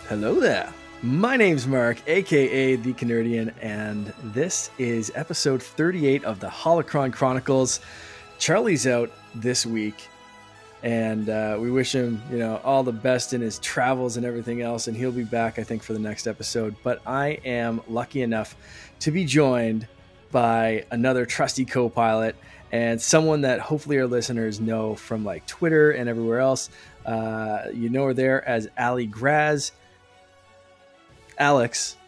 Hello there. My name's Mark, aka The Canardian, and this is episode 38 of the Holocron Chronicles. Charlie's out this week, and we wish him, all the best in his travels and everything else, and he'll be back, I think, for the next episode. But I am lucky enough to be joined by another trusty co-pilot and someone that hopefully our listeners know from like Twitter and everywhere else. You know her there as Ali Graz. Alex,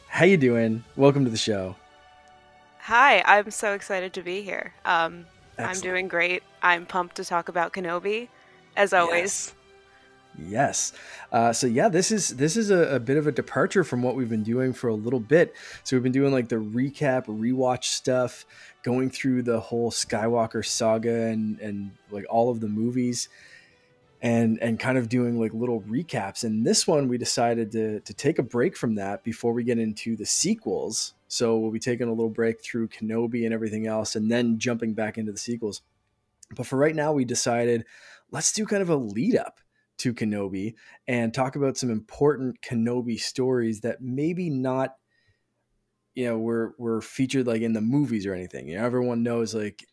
how you doing? Welcome to the show. Hi, I'm so excited to be here. I'm Excellent. doing great. I'm pumped to talk about Kenobi, as always. Yes. This is a bit of a departure from what we've been doing for a little bit. So we've been doing like the recap, rewatch stuff, going through the whole Skywalker saga and like all of the movies. And kind of doing like little recaps. And this one, we decided to take a break from that before we get into the sequels. So we'll be taking a little break through Kenobi and everything else, and then jumping back into the sequels. But for right now, we decided let's do kind of a lead up to Kenobi and talk about some important Kenobi stories that maybe not, were featured like in the movies or anything. Everyone knows like,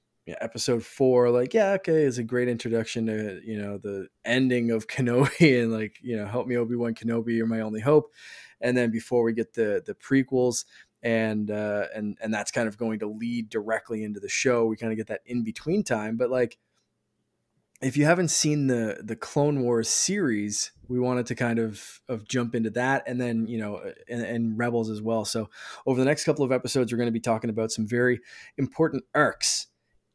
episode 4, like, is a great introduction to, the ending of Kenobi and like, help me Obi-Wan Kenobi, you're my only hope. And then before we get the prequels and that's kind of going to lead directly into the show, we kind of get that in between time. But like, if you haven't seen the Clone Wars series, we wanted to kind of jump into that and then, and Rebels as well. So over the next couple of episodes, we're going to be talking about some very important arcs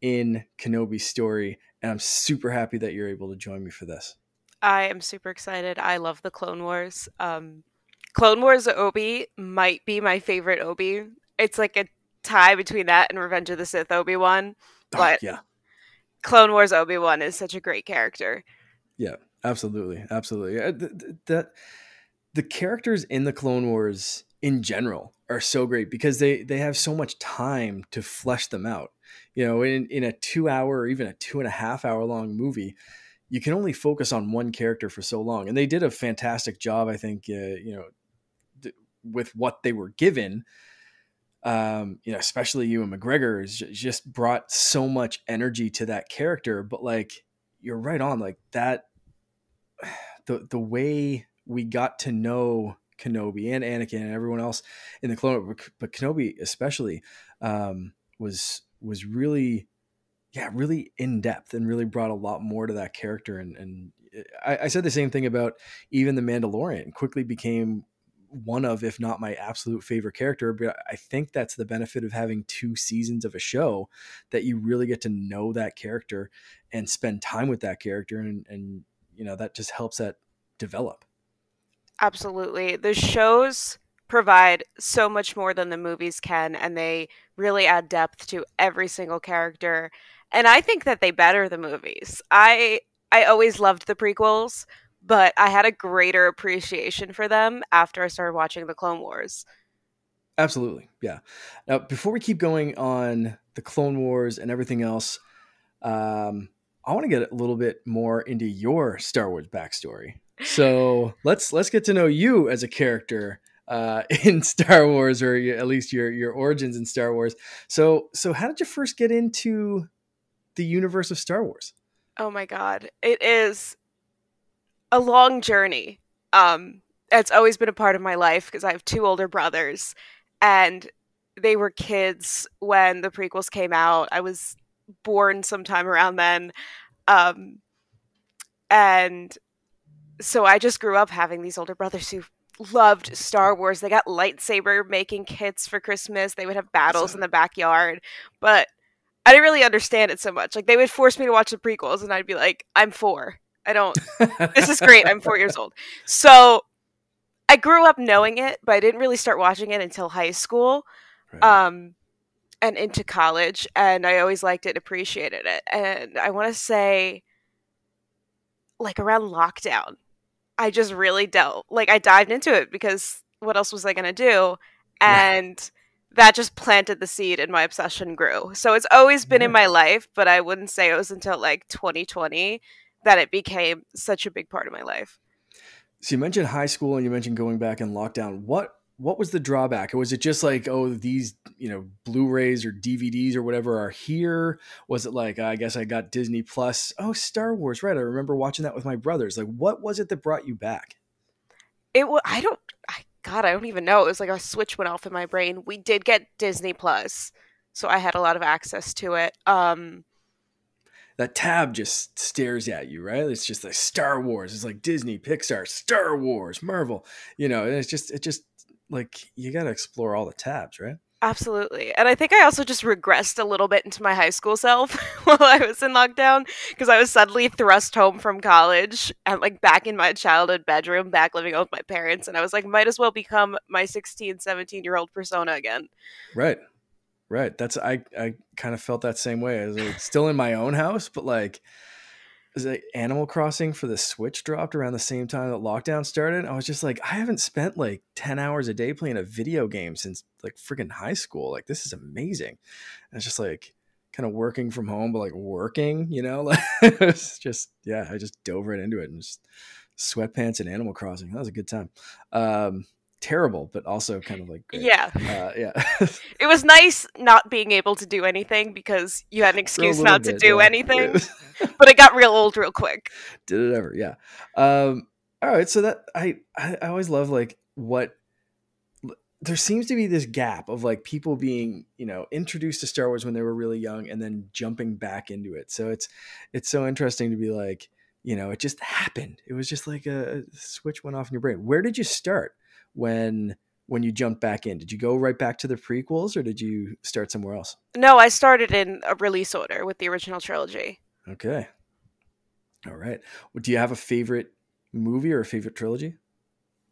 in Kenobi's story, and I'm super happy that you're able to join me for this. I am super excited. I love the Clone Wars. Clone Wars Obi might be my favorite Obi. It's like a tie between that and Revenge of the Sith Obi-Wan. But yeah. Clone Wars Obi-Wan is such a great character. Yeah, absolutely. The characters in the Clone Wars in general are so great because they have so much time to flesh them out. In a 2 hour or even a 2.5 hour long movie, you can only focus on one character for so long. And they did a fantastic job, I think, with what they were given. Especially Ewan McGregor has just brought so much energy to that character. But like, you're right on, like that, the way we got to know Kenobi and Anakin and everyone else in the Clone, but Kenobi especially, was really in depth and really brought a lot more to that character. And I said the same thing about even the Mandalorian. Quickly became one of, if not my absolute favorite character. But I think that's the benefit of having 2 seasons of a show, that you really get to know that character and spend time with that character. And that just helps that develop. Absolutely. The shows provide so much more than the movies can, and they really add depth to every single character. And I think that they better the movies. I always loved the prequels, but I had a greater appreciation for them after I started watching the Clone Wars. Absolutely. Yeah. Now, before we keep going on the Clone Wars and everything else, I want to get a little bit more into your Star Wars backstory. So let's get to know you as a character in Star Wars, or at least your origins in Star Wars. So how did you first get into the universe of Star Wars? Oh my God. It is a long journey. It's always been a part of my life because I have 2 older brothers, and they were kids when the prequels came out. I was born sometime around then. And so I just grew up having these older brothers who loved Star Wars. They got lightsaber making kits for Christmas. They would have battles in the backyard, but I didn't really understand it so much. Like, they would force me to watch the prequels, and I'd be like, I'm 4. This is great. I'm 4 years old. So I grew up knowing it, but I didn't really start watching it until high school, and into college. And I always liked it and appreciated it. And I want to say, like, around lockdown, I just really I dived into it because what else was I going to do? And that just planted the seed and my obsession grew. So it's always been in my life, but I wouldn't say it was until like 2020 that it became such a big part of my life. So you mentioned high school and you mentioned going back in lockdown. What was the drawback? Or was it just like, oh, these, Blu-rays or DVDs or whatever are here? Was it like, I guess I got Disney Plus? Oh, Star Wars, right? I remember watching that with my brothers. Like, what was it that brought you back? God, I don't even know. It was like a switch went off in my brain. We did get Disney Plus, so I had a lot of access to it. That tab just stares at you, right? It's just like Star Wars. It's like Disney, Pixar, Star Wars, Marvel, and it just like you got to explore all the tabs, right? Absolutely. And I think I also just regressed a little bit into my high school self while I was in lockdown because I was suddenly thrust home from college and like back in my childhood bedroom, back living with my parents. And I was like, might as well become my 16, 17-year-old persona again. Right. Right. I kind of felt that same way. I was like, still in my own house, but like, is it Animal Crossing for the Switch dropped around the same time that lockdown started? I was just like, I haven't spent like 10 hours a day playing a video game since like freaking high school. Like, this is amazing. And it's just like kind of working from home, but like working, like it's just, yeah, I just dove right into it and just sweatpants and Animal Crossing. That was a good time. Terrible, but also kind of like great. Yeah. Yeah. It was nice not being able to do anything because you had an excuse not to do anything, but it got real old real quick. Did it ever? Yeah. All right. So that I always love like what there seems to be this gap of like people being, introduced to Star Wars when they were really young and then jumping back into it. So it's so interesting to be like, it just happened. It was just like a switch went off in your brain. Where did you start when you jumped back in? Did you go right back to the prequels or did you start somewhere else? No, I started in a release order with the original trilogy. Okay. All right. Well, do you have a favorite movie or a favorite trilogy?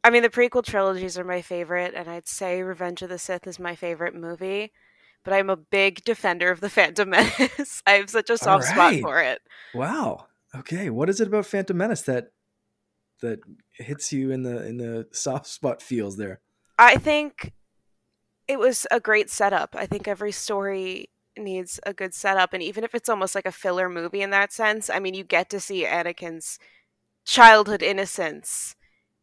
I mean, the prequel trilogies are my favorite, and I'd say Revenge of the Sith is my favorite movie, but I'm a big defender of the Phantom Menace. I have such a soft spot for it. Wow. Okay. What is it about Phantom Menace that hits you in the soft spot feels there? I think it was a great setup. I think every story needs a good setup, and even if it's almost like a filler movie in that sense, I mean, you get to see Anakin's childhood innocence,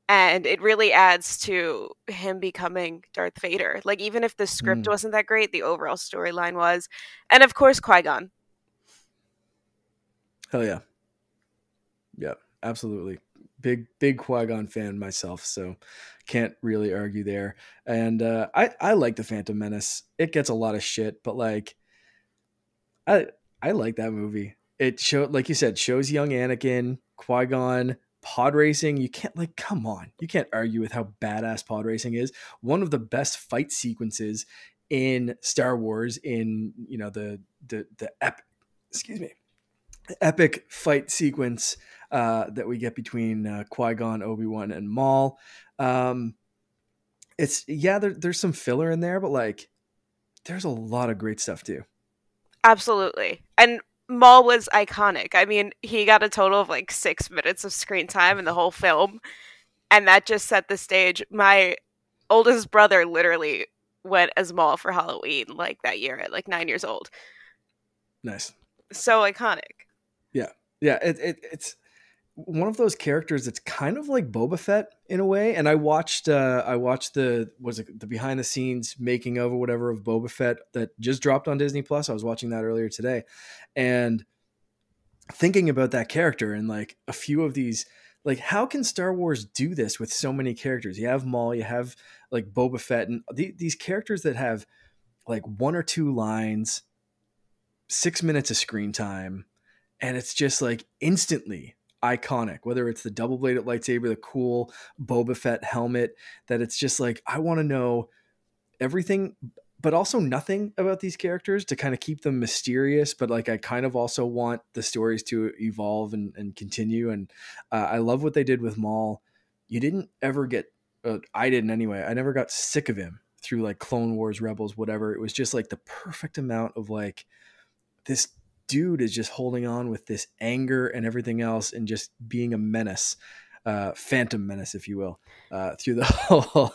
and it really adds to him becoming Darth Vader. Like, even if the script wasn't that great, the overall storyline was. And of course, Qui-Gon. Hell yeah. Yeah, absolutely. Big Qui-Gon fan myself, so can't really argue there. And I like the Phantom Menace. It gets a lot of shit, but like I like that movie. It showed, like you said, shows young Anakin, Qui-Gon, pod racing. You can't, like, come on, you can't argue with how badass pod racing is. One of the best fight sequences in Star Wars, in the epic fight sequence that we get between Qui-Gon, Obi-Wan, and Maul. There's some filler in there, but like there's a lot of great stuff too. Absolutely. And Maul was iconic. I mean, he got a total of like 6 minutes of screen time in the whole film, and that just set the stage. My oldest brother literally went as Maul for Halloween like that year at like 9 years old. Nice. So iconic. Yeah. It's one of those characters that's kind of like Boba Fett in a way. And I watched the behind the scenes making of or whatever of Boba Fett that just dropped on Disney Plus. I was watching that earlier today and thinking about that character and like a few of these, like, how can Star Wars do this with so many characters? You have Maul, you have like Boba Fett, and these characters that have like 1 or 2 lines, 6 minutes of screen time, and it's just like instantly iconic, whether it's the double-bladed lightsaber, the cool Boba Fett helmet, that it's just like, I want to know everything, but also nothing about these characters to kind of keep them mysterious. But like, I kind of also want the stories to evolve and continue. And I love what they did with Maul. You didn't ever get, I didn't anyway, I never got sick of him through like Clone Wars, Rebels, whatever. It was just like the perfect amount of like, this dude is just holding on with this anger and everything else and just being a menace, Phantom Menace, if you will, through the whole,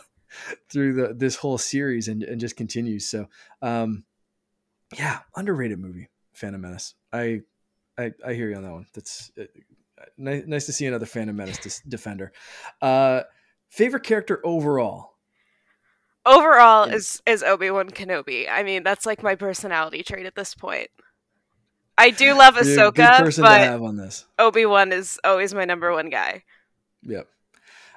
this whole series and just continues. So, yeah, underrated movie, Phantom Menace. I hear you on that one. That's Nice to see another Phantom Menace defender. Favorite character overall? Overall is Obi-Wan Kenobi. I mean, that's like my personality trait at this point. I do love Good Ahsoka, person to but have on this. Obi-Wan is always my number one guy. Yep.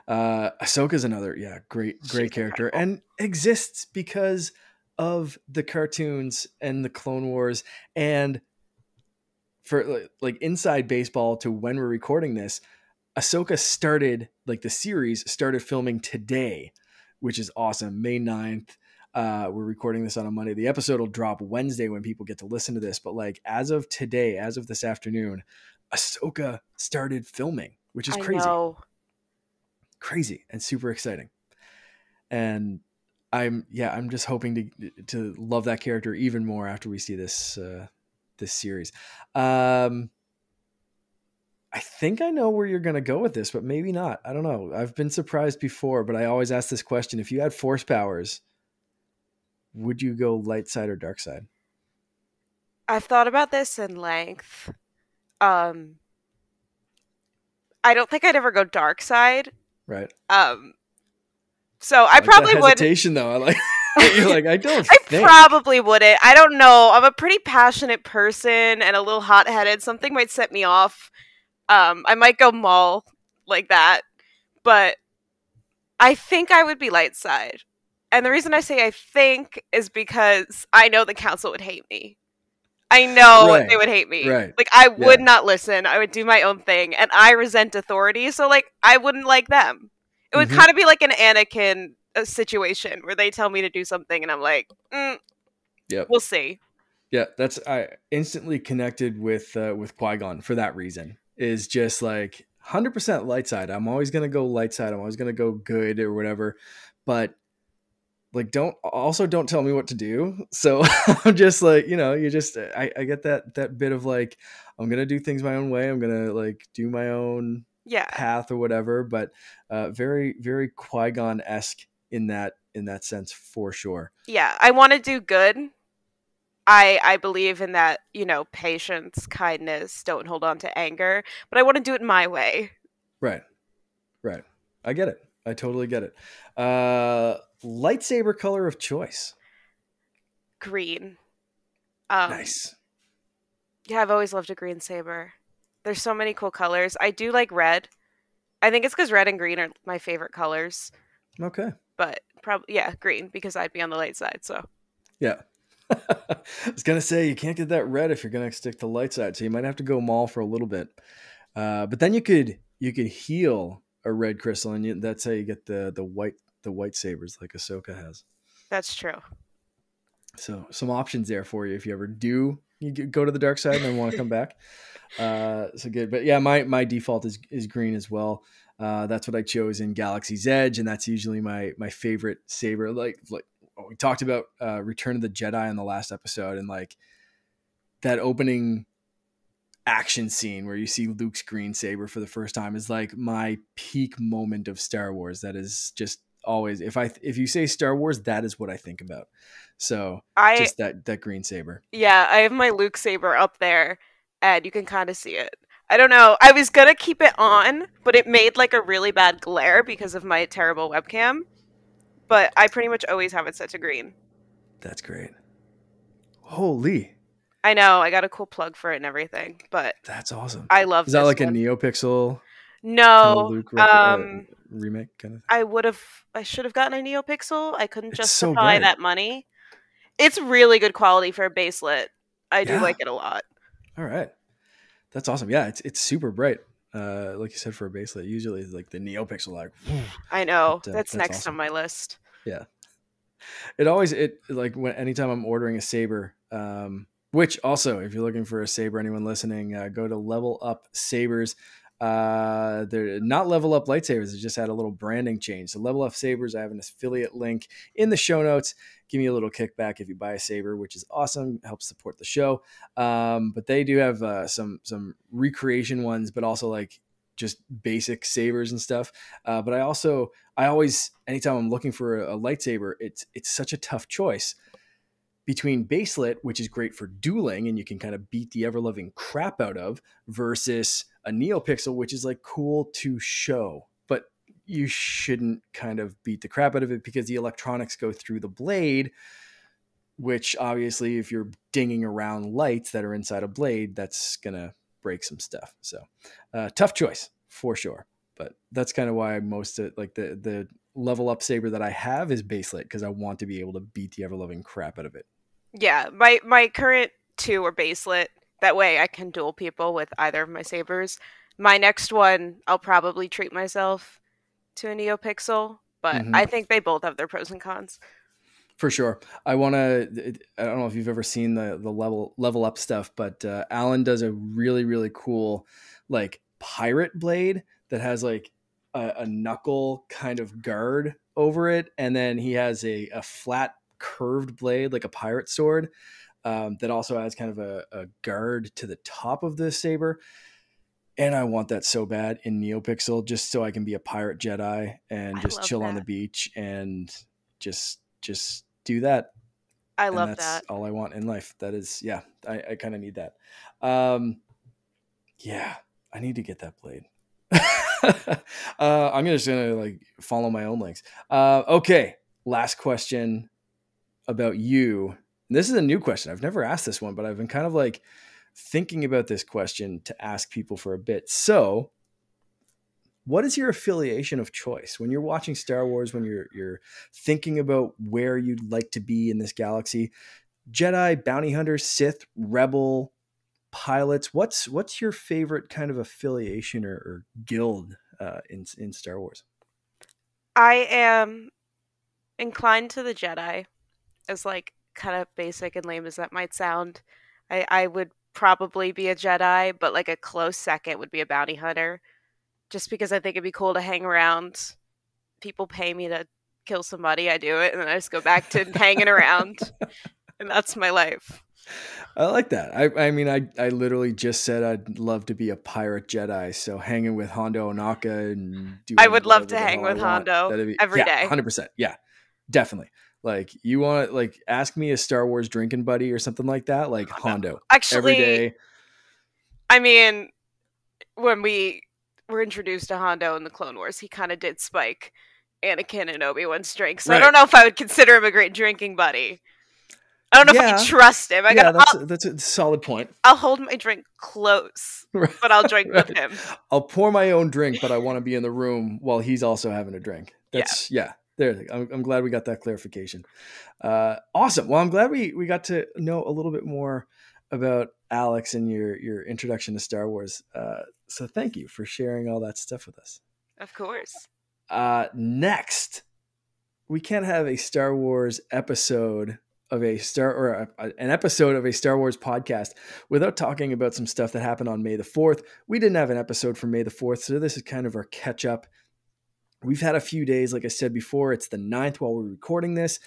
Ahsoka's another, great She's character, incredible. and exists because of the cartoons and the Clone Wars, and for like inside baseball to when we're recording this, Ahsoka started, like the series started filming today, which is awesome. May 9th. We're recording this on a Monday. The episode will drop Wednesday when people get to listen to this. But like as of today, as of this afternoon, Ahsoka started filming, which is crazy. I know. Crazy and super exciting. And I'm just hoping to love that character even more after we see this series. I think I know where you're going to go with this, but maybe not. I don't know. I've been surprised before, but I always ask this question. If you had force powers, would you go light side or dark side? I've thought about this in length. I don't think I'd ever go dark side. Right. So I probably would. Hesitation, though. I like. You're like, I don't. I probably wouldn't. I don't know. I'm a pretty passionate person and a little hot-headed. Something might set me off. I might go Maul like that, but I think I would be light side. And the reason I say I think is because I know the council would hate me. I know they would hate me. Right. Like, I would not listen. I would do my own thing. And I resent authority, so, like, I wouldn't like them. It would kind of be like an Anakin situation where they tell me to do something and I'm like, we'll see. Yeah, I instantly connected with Qui-Gon for that reason. Is just like 100% light side. I'm always going to go light side. I'm always going to go good or whatever. But like, don't tell me what to do. So I'm just like, I get that bit of like, I'm going to do things my own way. I'm going to like do my own path or whatever. But very, very Qui-Gon-esque in that sense for sure. Yeah. I want to do good. I believe in that, patience, kindness, don't hold on to anger, but I want to do it my way. Right. I get it. I totally get it. Lightsaber color of choice. Green. Nice. Yeah, I've always loved a green saber. There's so many cool colors. I do like red. I think it's because red and green are my favorite colors. Okay. But probably, green, because I'd be on the light side, so. Yeah. I was going to say, you can't get that red if you're going to stick to light side, so you might have to go Maul for a little bit. But then you could heal a red crystal, and that's how you get the white sabers like Ahsoka has. That's true. So some options there for you if you ever do you go to the dark side and then want to come back. So good. But yeah, my default is green as well. That's what I chose in Galaxy's Edge, and that's usually my favorite saber. Like we talked about Return of the Jedi in the last episode, and like that opening action scene where you see Luke's green saber for the first time is like my peak moment of Star Wars. That is just always, if you say Star Wars, that is what I think about. So just that green saber. Yeah, I have my Luke saber up there, and you can kind of see it. I don't know. I was gonna keep it on, but it made like a really bad glare because of my terrible webcam. But I pretty much always have it set to green. That's great. Holy. I know. I got a cool plug for it and everything, but that's awesome. I love this. Is that like one. A NeoPixel? No. Luke remake kind of thing? I should have gotten a NeoPixel. I couldn't justify that money. It's really good quality for a baselit. I do like it a lot. All right. That's awesome. Yeah, it's super bright. Like you said, for a baselit, usually like the NeoPixel, like I know. That's next awesome. On my list. Yeah. Anytime I'm ordering a saber, which also, if you're looking for a saber, anyone listening, go to Level Up Sabers. They're not Level Up lightsabers. They just had a little branding change. So Level Up Sabers, I have an affiliate link in the show notes. Give me a little kickback if you buy a saber, which is awesome. Helps support the show. But they do have some recreation ones, but also like just basic sabers and stuff. But I always, anytime I'm looking for a lightsaber, it's such a tough choice between baselit, which is great for dueling and you can kind of beat the ever loving crap out of, versus a neopixel, which is like cool to show, but you shouldn't kind of beat the crap out of it because the electronics go through the blade, which obviously if you're dinging around lights that are inside a blade, that's going to break some stuff. So tough choice for sure. But that's kind of why most of like the level up saber that I have is baselit, because I want to be able to beat the ever loving crap out of it. Yeah, my current 2 are baselit. That way I can duel people with either of my sabers. My next one, I'll probably treat myself to a neopixel, but I think they both have their pros and cons. For sure. I don't know if you've ever seen the level up stuff, but Alan does a really, really cool like pirate blade that has like a knuckle kind of guard over it. And then he has a flat curved blade, like a pirate sword, that also has kind of a guard to the top of the saber. And I want that so bad in NeoPixel, just so I can be a pirate Jedi and just chill on the beach and just do that. I love that. That's all I want in life. That is, yeah, I kind of need that. Yeah, I need to get that blade. I'm just gonna like follow my own links. Okay, last question about you. This is a new question. I've never asked this one, but I've been kind of like thinking about this question to ask people for a bit. So, what is your affiliation of choice when you're watching Star Wars, when you're thinking about where you'd like to be in this galaxy? Jedi, bounty hunters, Sith, rebel, pilots. What's your favorite kind of affiliation or guild in Star Wars? I am inclined to the Jedi, as like kind of basic and lame as that might sound. I would probably be a Jedi, but like a close second would be a bounty hunter. Just because I think it'd be cool to hang around. People pay me to kill somebody, I do it, and then I just go back to hanging around. And that's my life. I like that. I mean, I literally just said I'd love to be a pirate Jedi. So hanging with Hondo Ohnaka and doing I would love to hang with Hondo every day. 100%. Yeah, definitely. Like you want to like ask me a Star Wars drinking buddy or something like that. Like Hondo. Actually, every day. I mean, when we were introduced to Hondo in the Clone Wars, he kind of did spike Anakin and Obi-Wan's drinks. So right. I don't know if I would consider him a great drinking buddy. I don't know if I can trust him. That's a solid point. I'll hold my drink close, but I'll drink with him. I'll pour my own drink, but I want to be in the room while he's also having a drink. That's there. I'm glad we got that clarification. Awesome. Well, I'm glad we got to know a little bit more about Alex and your introduction to Star Wars. So thank you for sharing all that stuff with us. Of course. Next, we can't have a Star Wars episode of an episode of a Star Wars podcast without talking about some stuff that happened on May the 4th. We didn't have an episode for May the 4th, so this is kind of our catch up. We've had a few days, like I said before, it's the 9th while we're recording this.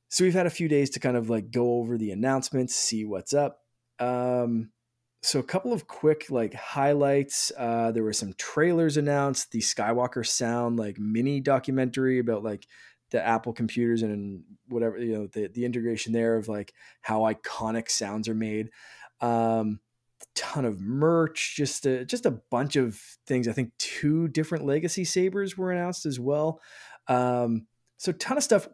So we've had a few days to kind of like go over the announcements, see what's up. So a couple of quick like highlights. There were some trailers announced, the Skywalker Sound like mini documentary about like the Apple computers and whatever, you know, the integration there of like how iconic sounds are made. Ton of merch, just a bunch of things. I think 2 different legacy sabers were announced as well. So ton of stuff.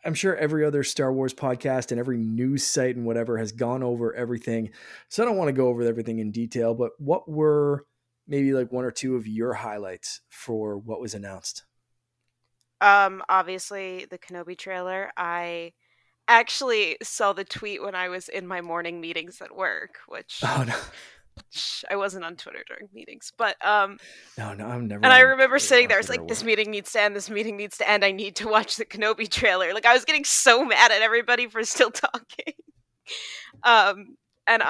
I'm sure every other Star Wars podcast and every news site and whatever has gone over everything. So I don't want to go over everything in detail, but what were maybe like 1 or 2 of your highlights for what was announced? Obviously the Kenobi trailer. I actually saw the tweet when I was in my morning meetings at work, which I wasn't on Twitter during meetings, but no, I'm never. And I remember sitting there, it's like, this meeting needs to end. This meeting needs to end. I need to watch the Kenobi trailer. Like I was getting so mad at everybody for still talking. And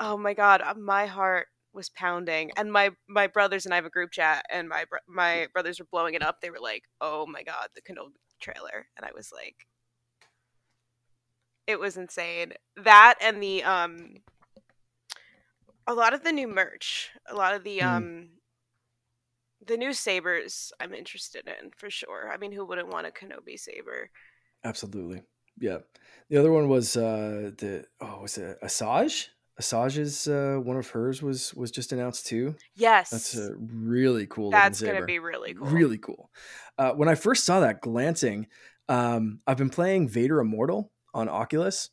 oh my god, my heart was pounding. And my brothers and I have a group chat, and my brothers were blowing it up. They were like, "Oh my god, the Kenobi trailer," and I was like, it was insane. That and the a lot of the new merch, a lot of the new sabers I'm interested in for sure. I mean, who wouldn't want a Kenobi saber? Absolutely. Yeah. The other one was was it Asajj? Asajj is one of hers was just announced too. That's Yes, a really cool looking that's gonna saber. be really cool. Really cool. When I first saw that glancing, I've been playing Vader Immortal on Oculus.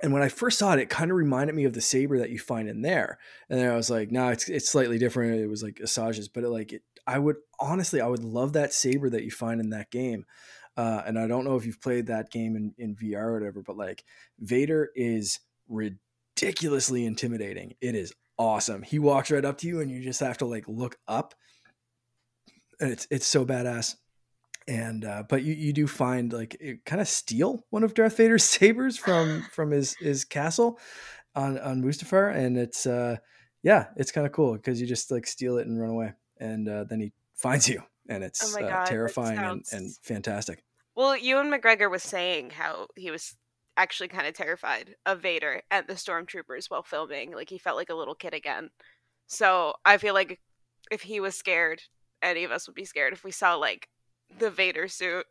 And when I first saw it, it kind of reminded me of the saber that you find in there. And then I was like, no, it's slightly different. It was like Asajj's, but I would love that saber that you find in that game. And I don't know if you've played that game in VR or whatever, but like Vader is ridiculously intimidating. It is awesome. He walks right up to you and you just have to like look up, and it's so badass. And but you do find like it kind of steal one of Darth Vader's sabers from his castle on Mustafar, and it's it's kind of cool because you just like steal it and run away, and then he finds you, and Oh it's my god, terrifying and fantastic. Well, Ewan McGregor was saying how he was actually kind of terrified of Vader and the stormtroopers while filming. Like he felt like a little kid again. So I feel like if he was scared, any of us would be scared if we saw like the Vader suit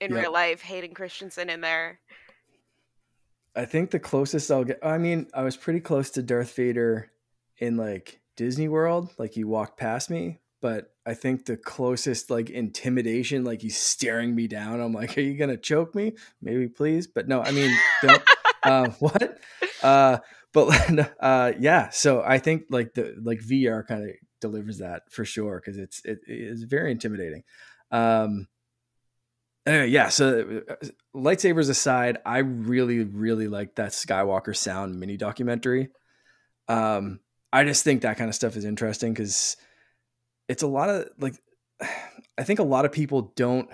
in real life, Hayden Christensen in there. I think the closest I'll get, I mean, I was pretty close to Darth Vader in like Disney World, like you walked past me, but I think the closest like intimidation, like he's staring me down. I'm like, are you going to choke me? Maybe please. But no, I mean, don't, what? Yeah. So I think like VR kind of delivers that for sure. Cause it is very intimidating. Anyway, yeah. So, lightsabers aside, I really, really like that Skywalker Sound mini documentary. I just think that kind of stuff is interesting because it's a lot of like, I think a lot of people don't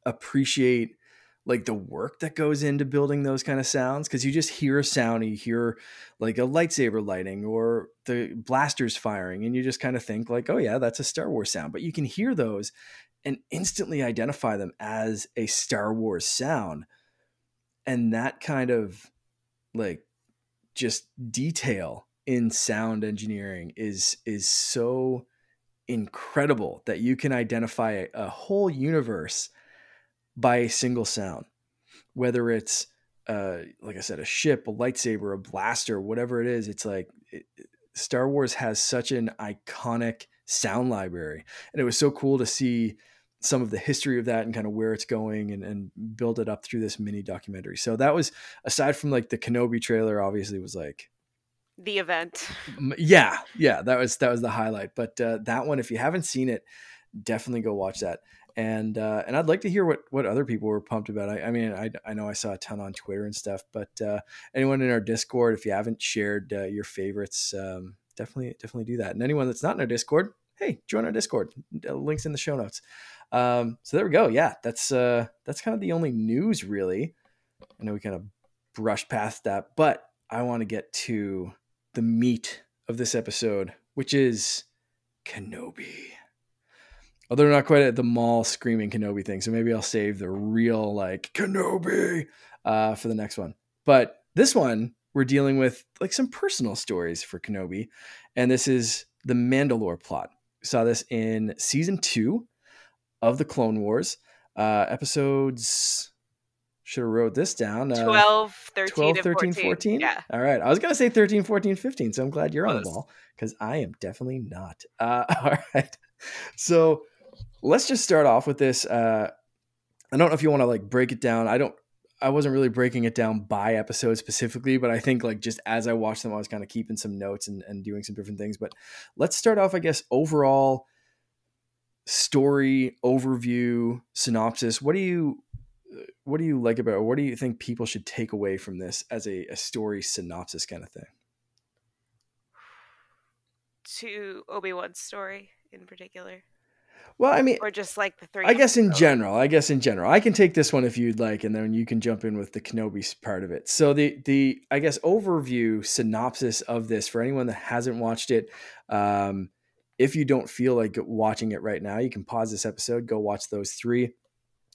appreciate like the work that goes into building those kind of sounds, because you just hear a sound, you hear like a lightsaber lighting or the blasters firing, and you just kind of think like, oh yeah, that's a Star Wars sound. But you can hear those and instantly identify them as a Star Wars sound. And that kind of like just detail in sound engineering is so incredible that you can identify a whole universe by a single sound, whether it's like I said, a ship, a lightsaber, a blaster, whatever it is. It's like Star Wars has such an iconic sound library, and it was so cool to see some of the history of that and kind of where it's going and build it up through this mini documentary. So that was, aside from like the Kenobi trailer, obviously was like the event. Yeah, that was the highlight. But that one, if you haven't seen it, definitely go watch that. And I'd like to hear what other people were pumped about. I mean, I know I saw a ton on Twitter and stuff, but anyone in our Discord, if you haven't shared your favorites, definitely do that. And anyone that's not in our Discord, hey, join our Discord. Links in the show notes. So there we go. Yeah, that's kind of the only news really. I know we kind of brushed past that, but I want to get to the meat of this episode, which is Kenobi. Although they're not quite at the mall screaming Kenobi thing, so maybe I'll save the real like Kenobi for the next one. But this one, we're dealing with like some personal stories for Kenobi, and this is the Mandalore Plot. We saw this in season 2 of the Clone Wars, episodes. Should have wrote this down. 12, 13, 13, 14? Yeah. All right. I was going to say 13, 14, 15, so I'm glad you're Close. on the ball because I am definitely not. All right. So let's just start off with this. I don't know if you want to like break it down. I wasn't really breaking it down by episode specifically, but I think like just as I watched them, I was kind of keeping some notes and doing some different things. But let's start off, I guess, overall story overview synopsis. What do you like about it? Or what do you think people should take away from this as a story synopsis kind of thing? To Obi-Wan's story in particular. Well, I mean, or just like the 3. I guess in general, I can take this one if you'd like, and then you can jump in with the Kenobi part of it. So the I guess overview synopsis of this for anyone that hasn't watched it. If you don't feel like watching it right now, you can pause this episode, go watch those 3.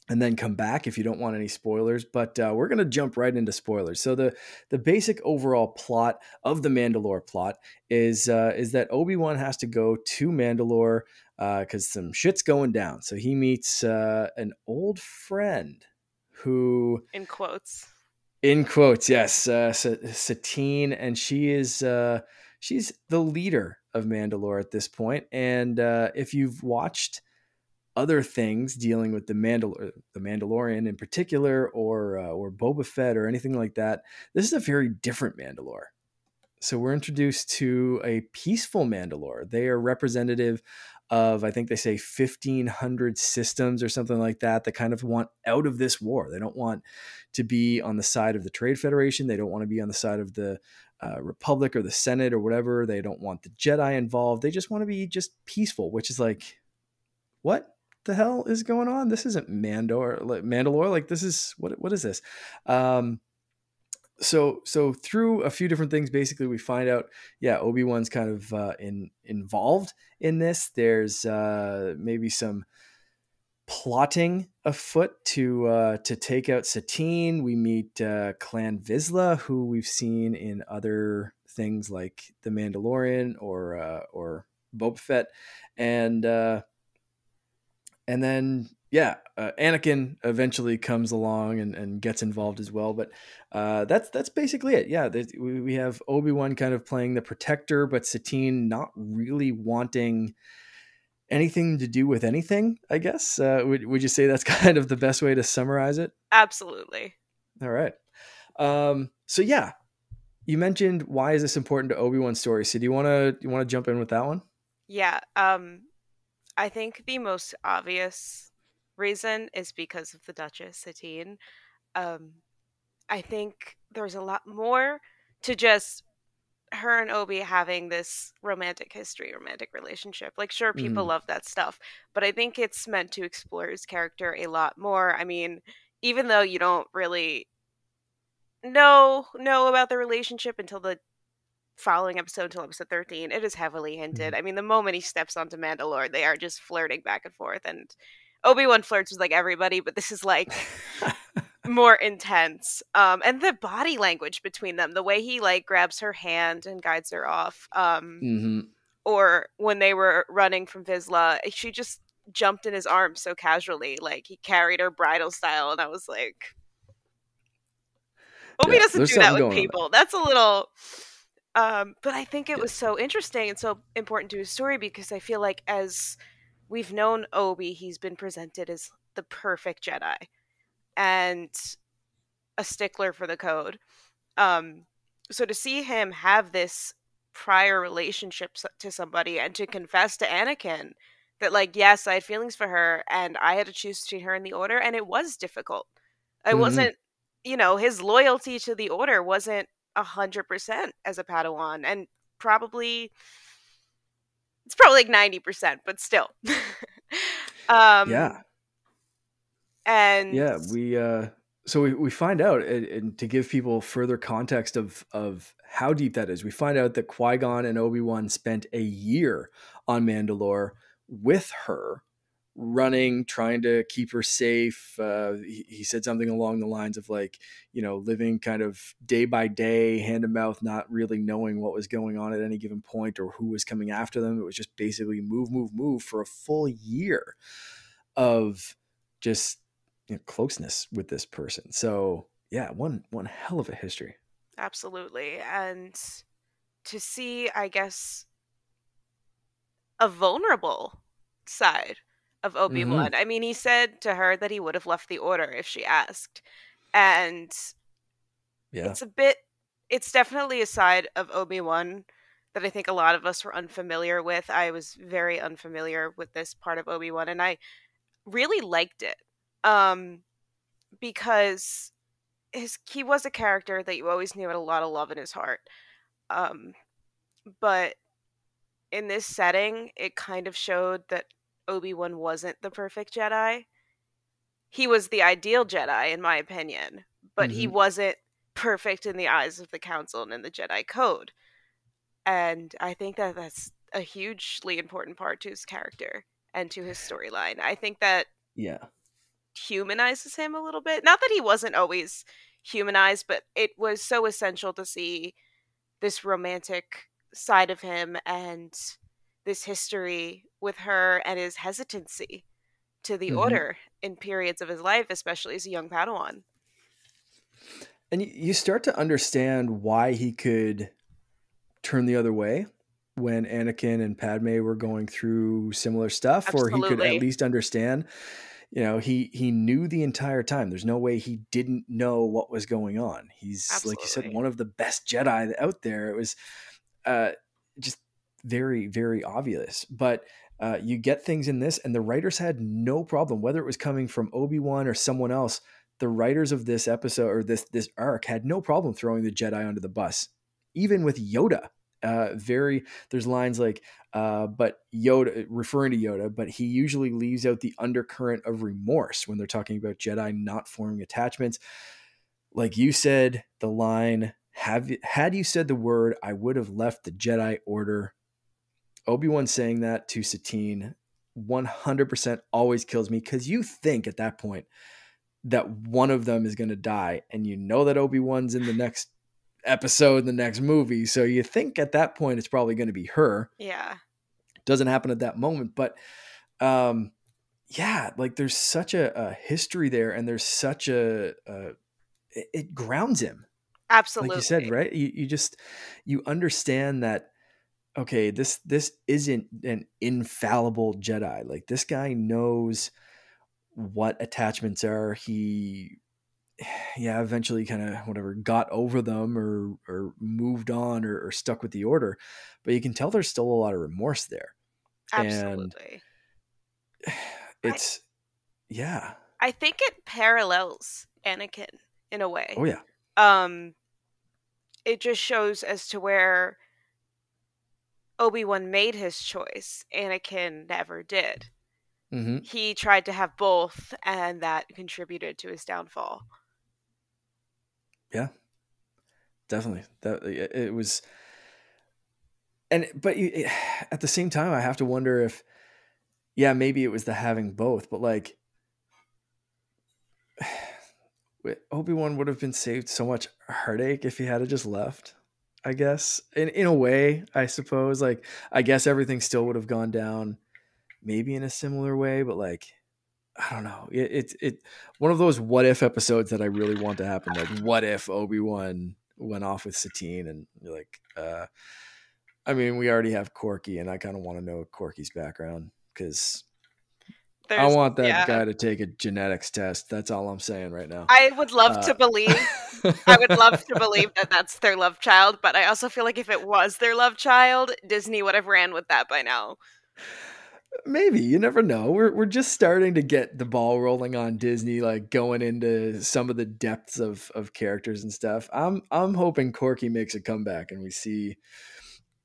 And then come back if you don't want any spoilers. But we're going to jump right into spoilers. So the basic overall plot of the Mandalore Plot is that Obi-Wan has to go to Mandalore because some shit's going down. So he meets an old friend who, In quotes. in quotes, yes, Satine, and she's the leader of Mandalore at this point. And if you've watched other things dealing with the Mandalorian in particular, or Boba Fett or anything like that, this is a very different Mandalore. So we're introduced to a peaceful Mandalore. They are representative of, I think they say 1,500 systems or something like that kind of want out of this war. They don't want to be on the side of the Trade Federation. They don't want to be on the side of the Republic or the Senate or whatever. They don't want the Jedi involved. They just want to be just peaceful, which is like, what the hell is going on? This isn't Mandalore. Like, this is what is this? So through a few different things, basically we find out, yeah, Obi-Wan's kind of involved in this. There's maybe some plotting afoot to take out Satine. We meet Clan Vizsla, who we've seen in other things like The Mandalorian or Boba Fett, and then Anakin eventually comes along and gets involved as well. But that's basically it. Yeah, we have Obi-Wan kind of playing the protector, but Satine not really wanting anything to do with anything, I guess. Would you say that's kind of the best way to summarize it? Absolutely. All right. So yeah, you mentioned, why is this important to Obi-Wan's story? So do you want to jump in with that one? Yeah. I think the most obvious reason is because of the Duchess, Satine. I think there's a lot more to just her and Obi having this romantic history, romantic relationship. Like, sure, people love that stuff, but I think it's meant to explore his character a lot more. I mean, even though you don't really know about the relationship until the following episode, until episode 13, it is heavily hinted. I mean, the moment he steps onto Mandalore, they are just flirting back and forth, and Obi-Wan flirts with like everybody, but this is like more intense. And the body language between them, the way he like grabs her hand and guides her off, or when they were running from Vizsla, she just jumped in his arms so casually, like he carried her bridal style, and I was like, Obi doesn't do that with people. That's a little but I think it was so interesting and so important to his story, because I feel like as we've known Obi, he's been presented as the perfect Jedi and a stickler for the code. So to see him have this prior relationship to somebody and to confess to Anakin that, like, yes, I had feelings for her and I had to choose between her and the Order, and it was difficult. I wasn't, his loyalty to the Order wasn't 100% as a Padawan, and it's probably like 90%, but still. Yeah. And yeah, we find out, and to give people further context of how deep that is, we find out that Qui-Gon and Obi-Wan spent a year on Mandalore with her, running, trying to keep her safe. He said something along the lines of, like, living kind of day by day, hand to mouth, not really knowing what was going on at any given point or who was coming after them. It was just basically move for a full year of just closeness with this person. So yeah, one hell of a history. Absolutely. And to see, I guess, a vulnerable side of Obi-Wan. I mean, he said to her that he would have left the Order if she asked. And it's definitely a side of Obi-Wan that I think a lot of us were unfamiliar with. I was very unfamiliar with this part of Obi-Wan, and I really liked it. Because he was a character that you always knew had a lot of love in his heart. But in this setting, it kind of showed that Obi-Wan wasn't the perfect Jedi. He was the ideal Jedi, in my opinion, but he wasn't perfect in the eyes of the Council and in the Jedi Code. And I think that that's a hugely important part to his character and to his storyline. I think that humanizes him a little bit. Not that he wasn't always humanized, but it was so essential to see this romantic side of him and this history with her and his hesitancy to the Mm-hmm. Order in periods of his life, especially as a young Padawan. And you start to understand why he could turn the other way when Anakin and Padme were going through similar stuff, or he could at Absolutely. least understand, he knew the entire time. There's no way he didn't know what was going on. He's, like you said, Absolutely. one of the best Jedi out there. It was just very, very obvious. But you get things in this, and the writers had no problem, whether it was coming from Obi-Wan or someone else. The writers of this episode or this arc had no problem throwing the Jedi under the bus, even with Yoda. There's lines like, but Yoda, referring to Yoda, but he usually leaves out the undercurrent of remorse when they're talking about Jedi not forming attachments. Like you said, the line, had you said the word, I would have left the Jedi Order. Obi-Wan saying that to Satine 100% always kills me, because you think at that point that one of them is going to die, and you know that Obi-Wan's in the next episode in the next movie, so you think at that point it's probably going to be her. Yeah. Doesn't happen at that moment, but yeah, like there's such a history there, and there's such it grounds him. Absolutely. Like you said, right? You understand that, okay, this isn't an infallible Jedi. Like, this guy knows what attachments are. He eventually kind of got over them or moved on or stuck with the Order, but you can tell there's still a lot of remorse there. Absolutely. And it's I think it parallels Anakin in a way. Oh yeah. It just shows as to where Obi-Wan made his choice. Anakin never did. Mm-hmm. He tried to have both, and that contributed to his downfall. Yeah, definitely. That it was, but at the same time, I have to wonder if, maybe it was the having both, but like, Obi-Wan would have been saved so much heartache if he had just left. I guess in a way, I suppose. Like, I guess everything still would have gone down, maybe in a similar way, but like, I don't know. It's one of those what if episodes that I really want to happen. Like, what if Obi-Wan went off with Satine, and you're like, I mean, we already have Corky, and I kind of want to know Corky's background, because I want that guy to take a genetics test. That's all I'm saying right now. I would love to believe. I would love to believe that that's their love child, but I also feel like if it was their love child, Disney would have ran with that by now. Maybe, you never know. We're just starting to get the ball rolling on Disney, like going into some of the depths of characters and stuff. I'm hoping Corky makes a comeback, and we see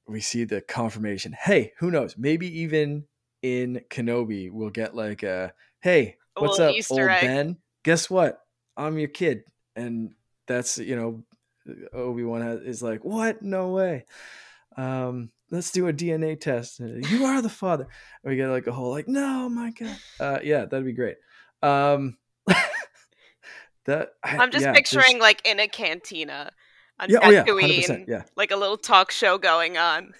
the confirmation. Hey, who knows? Maybe even in Kenobi, we'll get like a, hey, what's up, Easter old egg. Ben? Guess what? I'm your kid. And that's, Obi-Wan is like, what? No way. Let's do a DNA test. You are the father. And we get like a whole like, no, my God. Yeah, that'd be great. I'm just picturing like in a cantina on Tatooine, 100%, like a little talk show going on.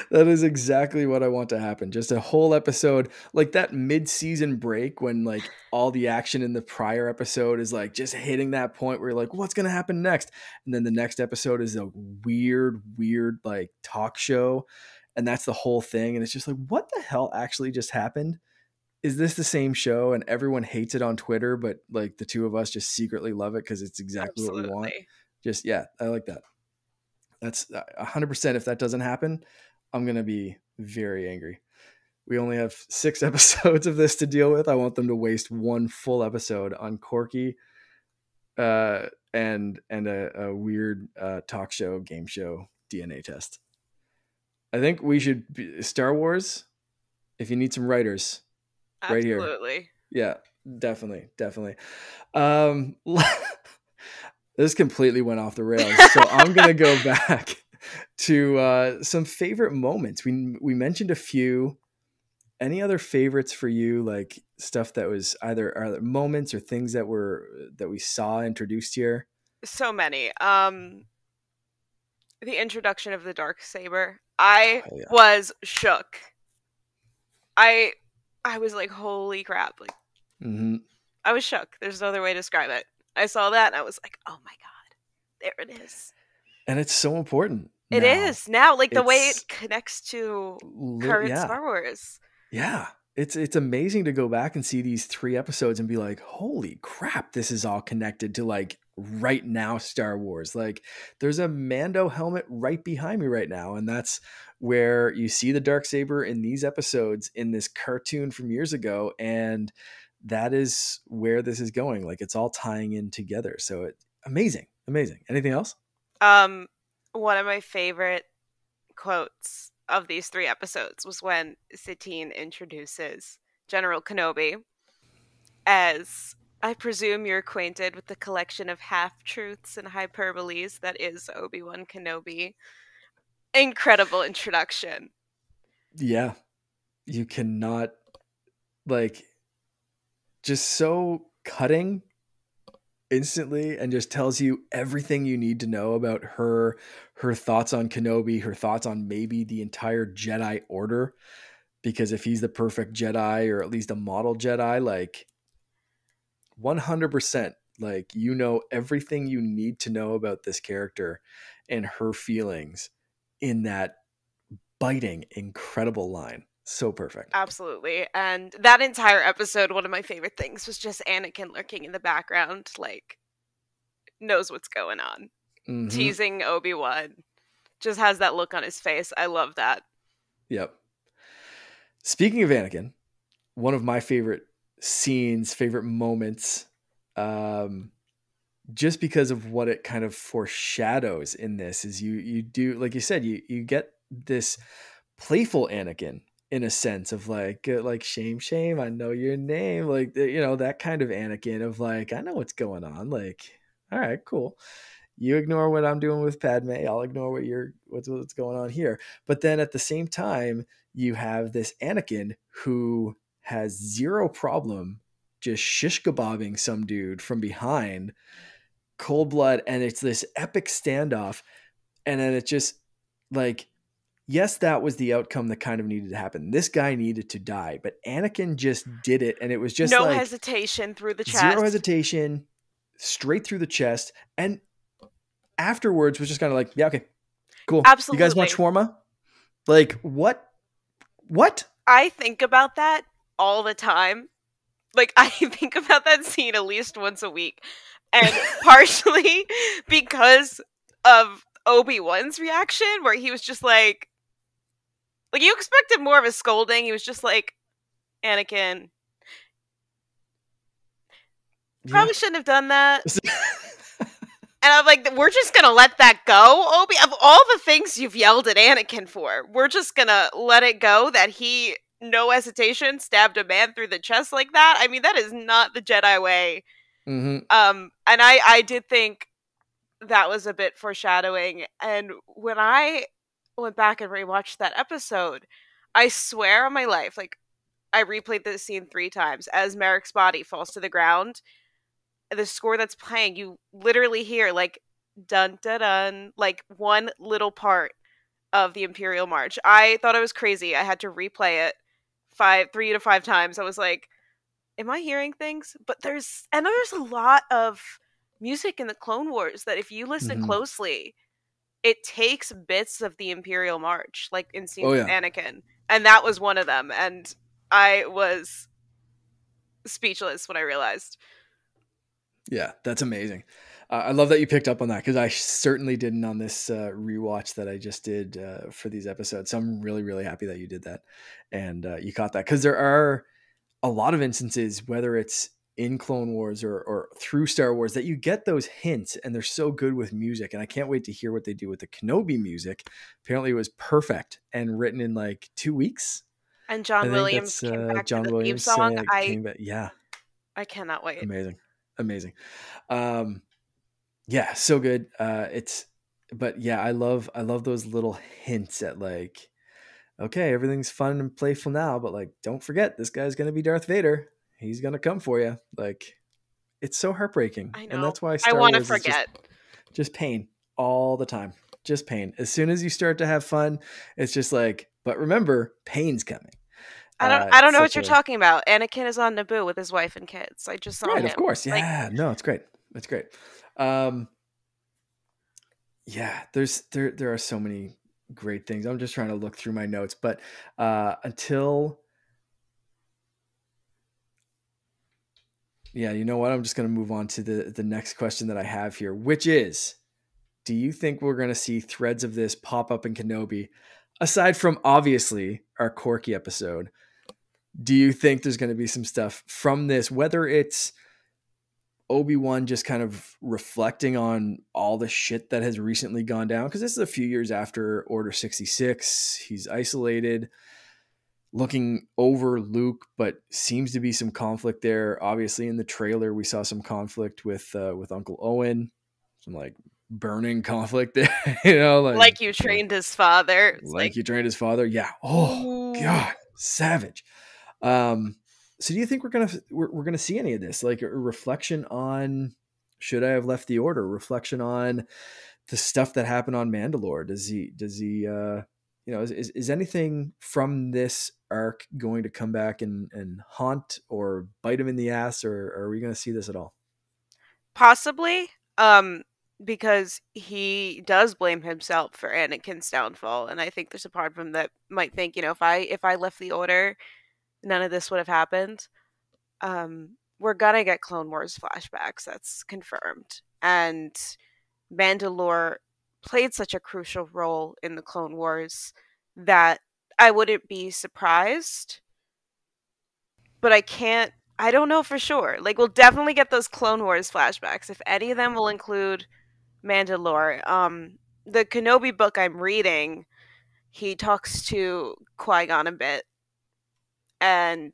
That is exactly what I want to happen. Just a whole episode, like that mid-season break when like all the action in the prior episode is like just hitting that point where you're like, what's going to happen next? And then the next episode is a weird like talk show. And that's the whole thing. And it's just like, what the hell actually just happened? Is this the same show? And everyone hates it on Twitter, but like the two of us just secretly love it because it's exactly what we want. Just, I like that. That's 100%. If that doesn't happen, I'm going to be very angry. We only have 6 episodes of this to deal with. I want them to waste one full episode on Corky and a weird talk show, game show, DNA test. I think we should Star Wars. If you need some writers, right here. Absolutely. Yeah, definitely. This completely went off the rails. So I'm going to go back to some favorite moments. We mentioned a few. Any other favorites for you, like stuff that was either moments or things that we saw introduced here? So many. The introduction of the Darksaber. I was shook. I I was like, holy crap. Like, Mm-hmm. I was shook. There's no other way to describe it. I saw that and I was like, oh my God, there it is. And it's so important It now. is now, like the way It's it connects to current yeah. Star Wars. Yeah. It's amazing to go back and see these 3 episodes and be like, holy crap, this is all connected to like right now Star Wars. Like there's a Mando helmet right behind me right now. And that's where you see the Darksaber in these episodes in this cartoon from years ago. And that is where this is going. Like it's all tying in together. So amazing. Amazing. Anything else? One of my favorite quotes of these 3 episodes was when Satine introduces General Kenobi as, I presume you're acquainted with the collection of half-truths and hyperboles that is Obi-Wan Kenobi. Incredible introduction. Yeah. You cannot, like, just so cutting instantly, and just tells you everything you need to know about her thoughts on Kenobi, her thoughts on maybe the entire Jedi Order, because if he's the perfect Jedi, or at least a model Jedi, like 100%, like, you know, everything you need to know about this character and her feelings in that biting, incredible line. So perfect. Absolutely. And that entire episode, one of my favorite things was just Anakin lurking in the background, like, knows what's going on. Mm-hmm. Teasing Obi-Wan. Just has that look on his face. I love that. Yep. Speaking of Anakin, one of my favorite scenes, favorite moments, just because of what it kind of foreshadows in this, is you do, like you said, you get this playful Anakin, in a sense of like shame, I know your name, like, you know, that kind of Anakin of like, I know what's going on, like, all right, cool, you ignore what I'm doing with Padme, I'll ignore what's going on here. But then at the same time, you have this Anakin who has zero problem just shish kebabbing some dude from behind, cold blood, and it's this epic standoff. And then it just, like, yes, that was the outcome that kind of needed to happen. This guy needed to die, but Anakin just did it. And it was just no like hesitation through the chest. Zero hesitation, straight through the chest. And afterwards was just kind of like, yeah, okay, cool. Absolutely. You guys want shawarma? Like, what? I think about that all the time. Like, I think about that scene at least once a week. And partially because of Obi-Wan's reaction, where he was just like, you expected more of a scolding. He was just like, Anakin, probably shouldn't have done that. And I'm like, we're just gonna let that go, Obi? Of all the things you've yelled at Anakin for, we're just gonna let it go that he, no hesitation, stabbed a man through the chest like that? I mean, that is not the Jedi way. Mm-hmm. And I did think that was a bit foreshadowing. And when I went back and rewatched that episode, I swear on my life, like, I replayed this scene 3 times as Merrick's body falls to the ground. The score that's playing, you literally hear, like, dun dun dun, like, one little part of the Imperial March. I thought I was crazy. I had to replay it 3 to 5 times. I was like, am I hearing things? But there's a lot of music in the Clone Wars that if you listen closely, it takes bits of the Imperial March, like in scenes with Anakin. And that was one of them. And I was speechless when I realized. Yeah, that's amazing. I love that you picked up on that, because I certainly didn't on this rewatch that I just did for these episodes. So I'm really, really happy that you did that and you caught that, because there are a lot of instances, whether it's in Clone Wars or through Star Wars, that you get those hints, and they're so good with music. And I can't wait to hear what they do with the Kenobi music. Apparently it was perfect and written in like 2 weeks. And John Williams came back to the theme song. I cannot wait. Amazing. Yeah, so good. But yeah, I love those little hints at like, okay, everything's fun and playful now, but like, don't forget, this guy's going to be Darth Vader. He's going to come for you. Like, it's so heartbreaking. I know. And that's why I want to forget. Just pain all the time. Just pain. As soon as you start to have fun, it's just like, but remember, pain's coming. I don't It's know what such you're a talking about. Anakin is on Naboo with his wife and kids. I just saw right, of him. course. Like, Yeah, no, it's great. It's great. Um, yeah, there are so many great things. I'm just trying to look through my notes, but until yeah, you know what? I'm just going to move on to the next question that I have here, which is, do you think we're going to see threads of this pop up in Kenobi, aside from obviously our Corky episode? Do you think there's going to be some stuff from this, whether it's Obi-Wan just kind of reflecting on all the shit that has recently gone down? Because this is a few years after Order 66. He's isolated, looking over Luke, but seems to be some conflict there. Obviously, in the trailer, we saw some conflict with Uncle Owen, some like burning conflict there. like you trained his father. It's like you trained his father. Yeah. Oh ooh. God, savage. So do you think we're gonna see any of this, like a reflection on should I have left the order, reflection on the stuff that happened on Mandalore? Is anything from this arc going to come back and haunt or bite him in the ass, or are we going to see this at all? Possibly, um, because he does blame himself for Anakin's downfall, and I think there's a part of him that might think, if I left the Order, none of this would have happened. We're gonna get Clone Wars flashbacks. That's confirmed, and Mandalore played such a crucial role in the Clone Wars that I wouldn't be surprised, but I don't know for sure. Like, we'll definitely get those Clone Wars flashbacks. If any of them will include Mandalore. The Kenobi book I'm reading, he talks to Qui-Gon a bit, and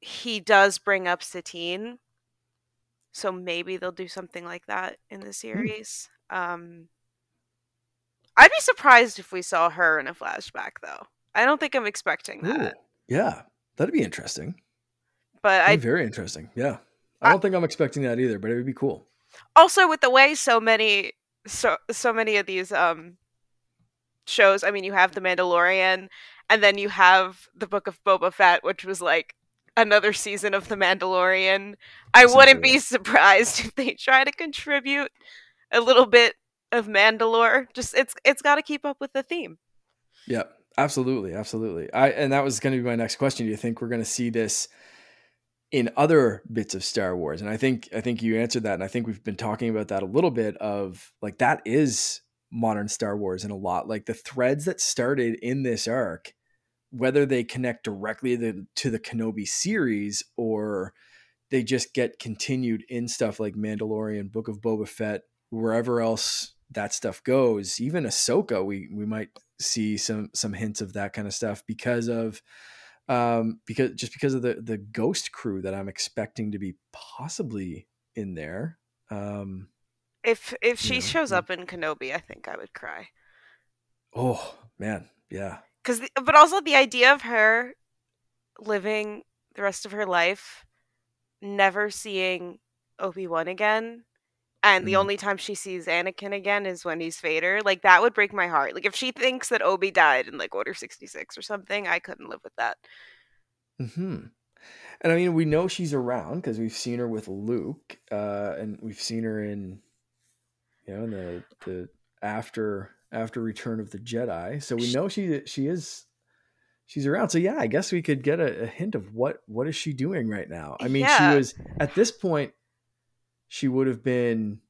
he does bring up Satine, so maybe they'll do something like that in the Hmm. series. I'd be surprised if we saw her in a flashback, though. I don't think I'm expecting Ooh, that, yeah, that'd be interesting. but That'd be very interesting. Yeah, I I don't think I'm expecting that either, but it would be cool. also, with the way so many of these shows. I mean, you have The Mandalorian, and then you have the Book of Boba Fett, which was like another season of The Mandalorian. I wouldn't Essentially, yeah. be surprised if they try to contribute a little bit of Mandalore. Just it's got to keep up with the theme. Yeah, absolutely, absolutely. And that was going to be my next question. Do you think we're going to see this in other bits of Star Wars? And I think you answered that, and I think we've been talking about that a little bit of like that is modern Star Wars in a lot. Like the threads that started in this arc, whether they connect directly to the Kenobi series or they just get continued in stuff like Mandalorian, Book of Boba Fett, wherever else that stuff goes. Even Ahsoka, we might see some hints of that kind of stuff because of the ghost crew that I'm expecting to be possibly in there. Um, If you she know, shows up in Kenobi, I think I would cry. oh man, yeah. But also the idea of her living the rest of her life never seeing Obi-Wan again, and the Mm. only time she sees Anakin again is when he's Vader. Like, that would break my heart. Like, if she thinks that Obi died in like Order 66 or something, I couldn't live with that. Hmm. And I mean, we know she's around because we've seen her with Luke, and we've seen her in the after Return of the Jedi. So we know she's around. So yeah, I guess we could get a hint of what is she doing right now. I mean, she Yeah. was at this point, she would have been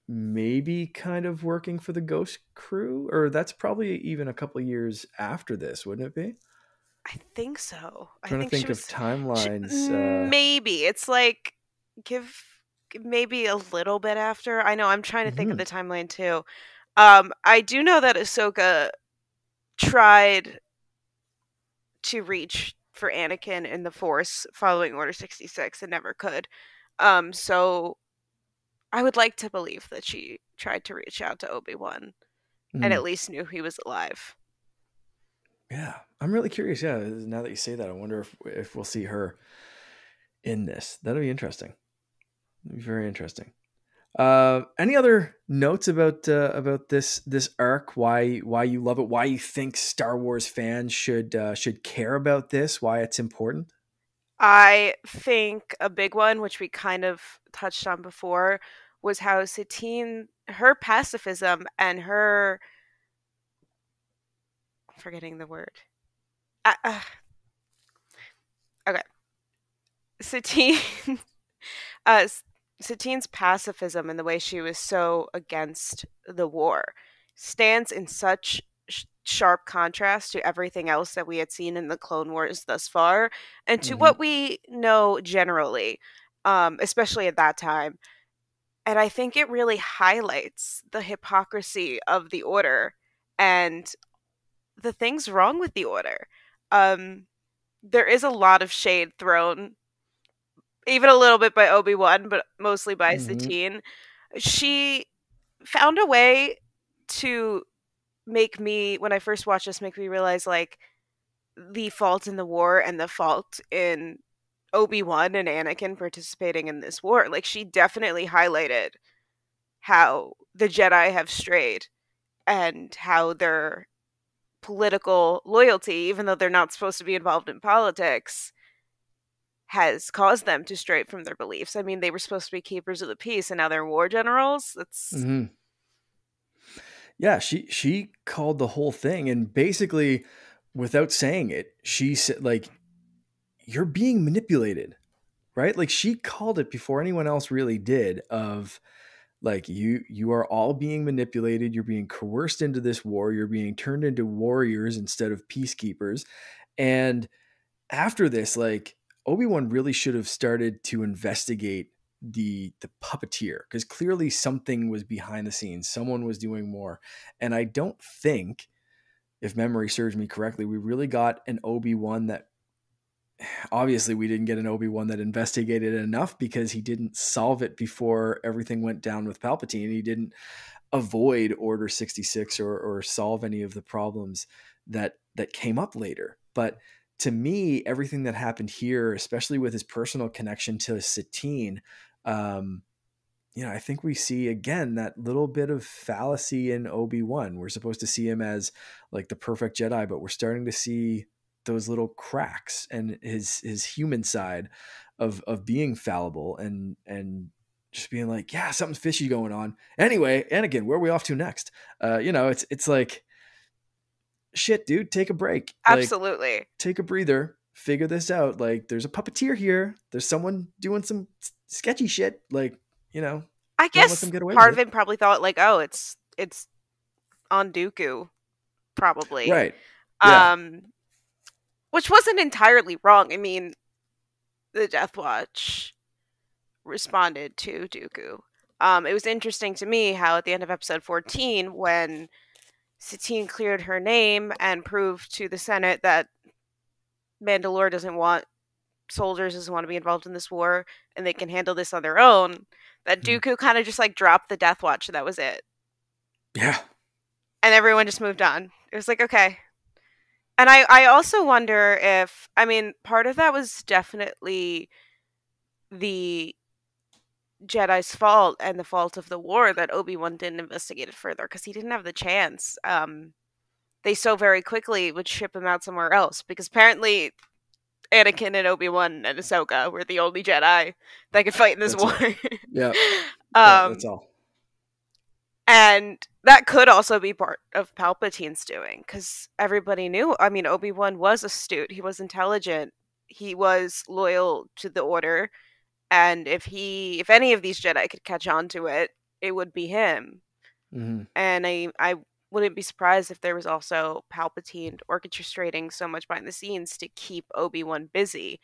maybe kind of working for the Ghost Crew, or that's probably even a couple of years after this, wouldn't it be? I think so. I Trying to think she think of was timelines. maybe. It's like give maybe a little bit after. I know I'm trying to think of Mhm. the timeline too. I do know that Ahsoka tried to reach for Anakin in the Force following Order 66 and never could. So I would like to believe that she tried to reach out to Obi-Wan and at Mm. least knew he was alive. Yeah, I'm really curious. Yeah, now that you say that, I wonder if we'll see her in this. That'll be interesting. That'll be very interesting. Any other notes about this arc? Why you love it? Why you think Star Wars fans should care about this? Why it's important? I think a big one, which we kind of touched on before, was how Satine, her pacifism and her, I'm forgetting the word. Okay, Satine, uh, Satine's pacifism and the way she was so against the war stands in such sharp contrast to everything else that we had seen in the Clone Wars thus far, and to Hmm. what we know generally, especially at that time. And I think it really highlights the hypocrisy of the Order and the things wrong with the Order. Um, there is a lot of shade thrown, even a little bit by Obi-Wan, but mostly by Hmm. Satine. She found a way to make me, when I first watched this, make me realize like the fault in the war and the fault in Obi-Wan and Anakin participating in this war. Like she definitely highlighted how the Jedi have strayed and how their political loyalty, even though they're not supposed to be involved in politics, has caused them to stray from their beliefs. I mean, they were supposed to be keepers of the peace and now they're war generals. That's Hmm. Yeah, she called the whole thing, and basically, without saying it, she said like, "You're being manipulated." Right? Like she called it before anyone else really did, of like, you are all being manipulated, you're being coerced into this war, you're being turned into warriors instead of peacekeepers. And after this, like, Obi-Wan really should have started to investigate the puppeteer, because clearly something was behind the scenes, someone was doing more. And I don't think, if memory serves me correctly, we really got an Obi-Wan that, obviously we didn't get an Obi-Wan that investigated it enough, because he didn't solve it before everything went down with Palpatine. He didn't avoid Order 66, or solve any of the problems that came up later. But to me, everything that happened here, especially with his personal connection to Satine, um, I think we see again that little bit of fallacy in Obi-Wan. We're supposed to see him as like the perfect Jedi, but we're starting to see those little cracks and his human side of being fallible, and just being like, yeah, something's fishy going on. Anyway, Anakin, where are we off to next? It's like, shit, dude, take a break. Like, absolutely. take a breather, figure this out. Like, there's a puppeteer here. There's someone doing some sketchy shit. Like, you know, I don't let them guess get away with part of it. it probably thought like, oh, it's on Dooku, probably. Right. Yeah. Um, which wasn't entirely wrong. I mean, the Death Watch responded to Dooku. It was interesting to me how at the end of episode 14, when Satine cleared her name and proved to the Senate that Mandalore doesn't want soldiers, doesn't want to be involved in this war, and they can handle this on their own, that Hmm. Dooku kind of just like dropped the Death Watch. That was it. Yeah. And everyone just moved on. It was like, okay. And I also wonder if, I mean, part of that was definitely the Jedi's fault and the fault of the war that Obi-Wan didn't investigate it further because he didn't have the chance. They so very quickly would ship him out somewhere else because apparently Anakin and Obi-Wan and Ahsoka were the only Jedi that could fight in this That's war. it. Yeah. Yeah. That's um, all. and that could also be part of Palpatine's doing because everybody knew. I mean, Obi-Wan was astute. He was intelligent. He was loyal to the Order. And if any of these Jedi could catch on to it, it would be him. Hmm. And I wouldn't be surprised if there was also Palpatine orchestrating so much behind the scenes to keep Obi-Wan busy.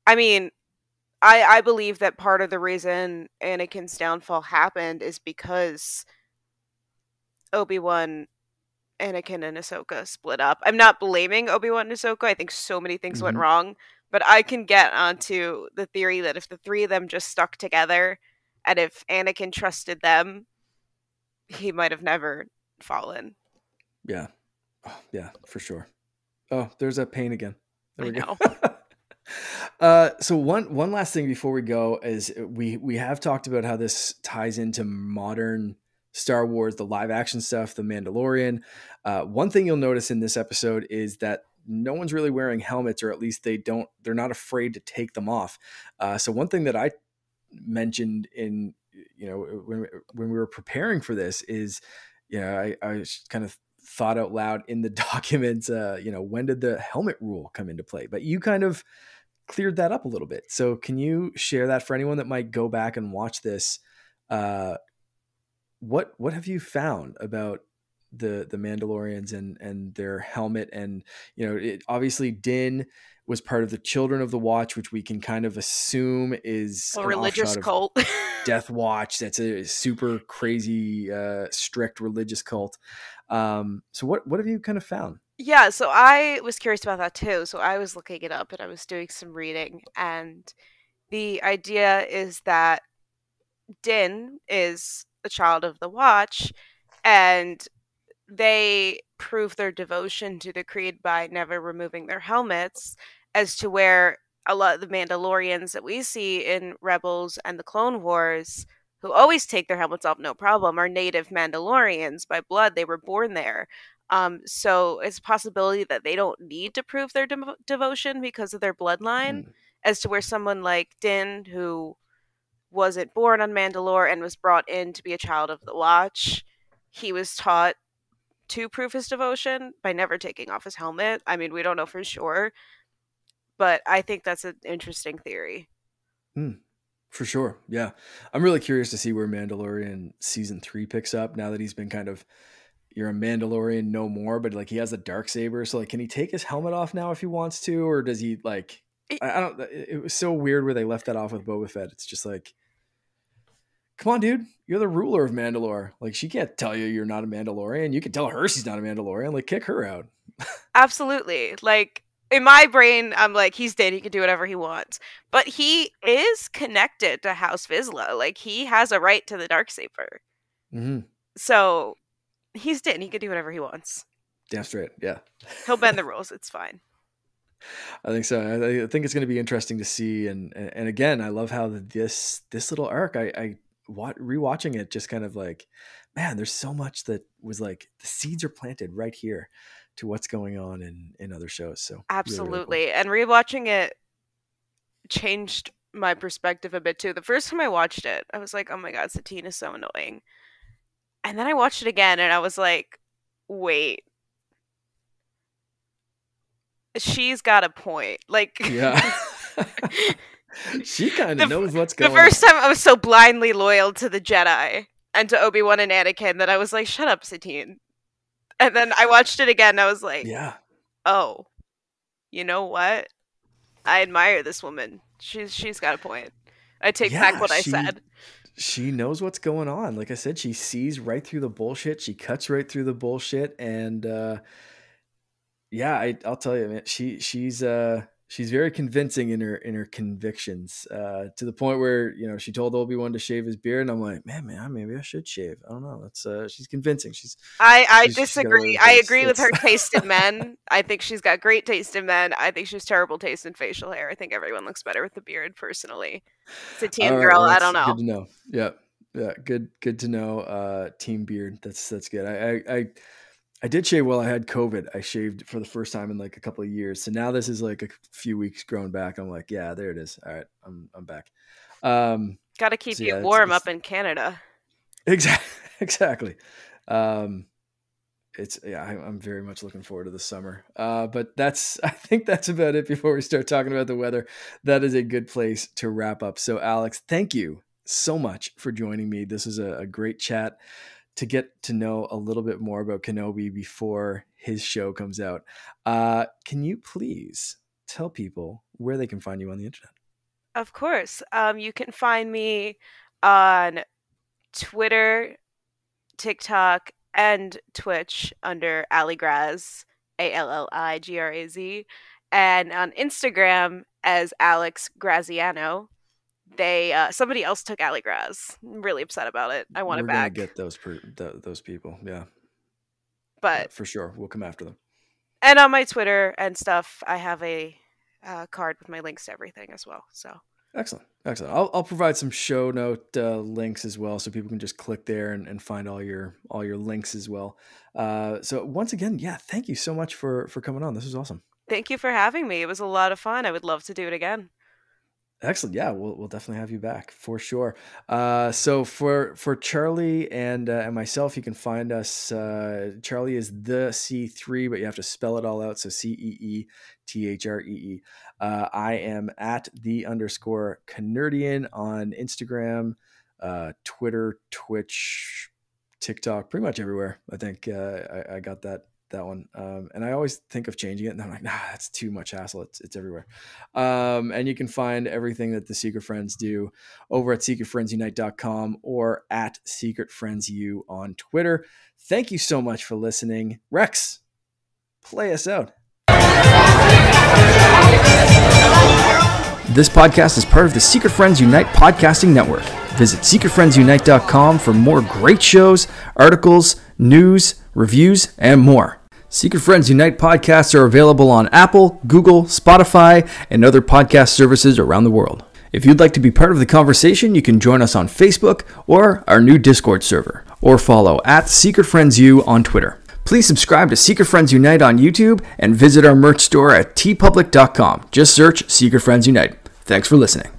I mean, I believe that part of the reason Anakin's downfall happened is because Obi-Wan, Anakin, and Ahsoka split up. I'm not blaming Obi-Wan and Ahsoka. I think so many things went Hmm. wrong. But I can get onto the theory that if the three of them just stuck together and if Anakin trusted them, he might have never fallen. Yeah. Oh, yeah, for sure. Oh, there's that pain again. There I we go. know. So one last thing before we go is we have talked about how this ties into modern Star Wars, the live action stuff, the Mandalorian. One thing you'll notice in this episode is that no one's really wearing helmets, or at least they're not afraid to take them off. So one thing that I mentioned in, when we were preparing for this is, I kind of thought out loud in the documents, when did the helmet rule come into play? But you kind of cleared that up a little bit. So can you share that for anyone that might go back and watch this? What have you found about the Mandalorians and their helmet? And obviously Din was part of the Children of the Watch, which we can kind of assume is A an religious offshoot of cult. Death Watch. That's a super crazy, strict religious cult. So what have you kind of found? Yeah, so I was curious about that too. So I was looking it up and I was doing some reading, and the idea is that Din is a child of the Watch, and they prove their devotion to the Creed by never removing their helmets, as to where a lot of the Mandalorians that we see in Rebels and the Clone Wars, who always take their helmets off no problem, are native Mandalorians by blood. They were born there. So it's a possibility that they don't need to prove their devotion because of their bloodline, Hmm. as to where someone like Din, who wasn't born on Mandalore and was brought in to be a child of the Watch, he was taught to prove his devotion by never taking off his helmet. I mean, we don't know for sure, but I think that's an interesting theory. Hmm. For sure. Yeah. I'm really curious to see where Mandalorian season 3 picks up now that he's been kind of, you're a Mandalorian no more, but like he has a dark saber. So like, can he take his helmet off now if he wants to, or does he like, I don't, it was so weird where they left that off with Boba Fett. It's just like, come on, dude, you're the ruler of Mandalore. Like she can't tell you you're not a Mandalorian. You can tell her she's not a Mandalorian. Like kick her out. Absolutely. Like, in my brain, I'm like, he's dead. He can do whatever he wants. But he is connected to House Vizsla. Like, he has a right to the Darksaber. Mm-hmm. So, he's dead. He can do whatever he wants. Damn straight. Yeah. He'll bend the rules. It's fine. I think so. I think it's going to be interesting to see. And again, I love how this little arc, rewatching it, just kind of like, man, there's so much that was like the seeds are planted right here to what's going on in other shows. So Absolutely. really, really And rewatching it changed my perspective a bit too. The first time I watched it, I was like, oh my God, Satine is so annoying. And then I watched it again and I was like, wait, she's got a point. Like, cool. Yeah. She kind of knows what's the going first on. time I was so blindly loyal to the Jedi and to Obi-Wan and Anakin that I was like, shut up, Satine. And then I watched it again and I was like, Yeah. oh, you know what? I admire this woman. She's got a point. I take back what I said. She knows what's going on. Like I said, she sees right through the bullshit. She cuts right through the bullshit. And yeah, I'll tell you, man, she's very convincing in her convictions, to the point where, she told Obi-Wan to shave his beard, and I'm like, man, maybe I should shave. I don't know. That's she's convincing. I She's got a disagree. little I face. agree with her taste in men. I think she's got great taste in men. I think she has terrible taste in facial hair. I think everyone looks better with the beard, personally. Satine All right, girl, well, I that's don't know. good to know. Yeah, yeah, good to know. Team beard. That's good. I did shave while I had COVID. I shaved for the first time in like a couple of years. So now this is like a few weeks grown back. I'm like, yeah, there it is. All right, I'm back. Got to keep So you yeah, warm up in Canada. exactly. I'm very much looking forward to the summer. But I think that's about it before we start talking about the weather. That is a good place to wrap up. So Alex, thank you so much for joining me. This is a great chat to get to know a little bit more about Kenobi before his show comes out. Can you please tell people where they can find you on the internet? Of course. You can find me on Twitter, TikTok, and Twitch under Alligraz, Alligraz, and on Instagram as Alex Graziano. Somebody else took Alligraz. I'm really upset about it. I want We're it gonna back. get those people. Yeah, But for sure. We'll come after them. and on my Twitter and stuff, I have a card with my links to everything as well. So excellent. I'll provide some show note links as well, so people can just click there and find all your links as well. So once again, yeah, thank you so much for coming on. This was awesome. Thank you for having me. It was a lot of fun. I would love to do it again. Excellent. Yeah, we'll definitely have you back for sure. So for Charlie and myself, you can find us. Charlie is the C3, but you have to spell it all out. So CEETHREE. I am at @the_Canardian on Instagram, Twitter, Twitch, TikTok, pretty much everywhere. I think I got that one. And I always think of changing it, and I'm like, nah, that's too much hassle. It's everywhere. And you can find everything that the Secret Friends do over at secretfriendsunite.com or at secretfriendsu on Twitter. Thank you so much for listening. Rex, play us out. This podcast is part of the Secret Friends Unite podcasting network. Visit secretfriendsunite.com for more great shows, articles, news, reviews, and more. Secret Friends Unite podcasts are available on Apple, Google, Spotify, and other podcast services around the world. If you'd like to be part of the conversation, you can join us on Facebook or our new Discord server, or follow at Secret Friends U on Twitter. Please subscribe to Secret Friends Unite on YouTube and visit our merch store at tpublic.com. Just search Secret Friends Unite. Thanks for listening.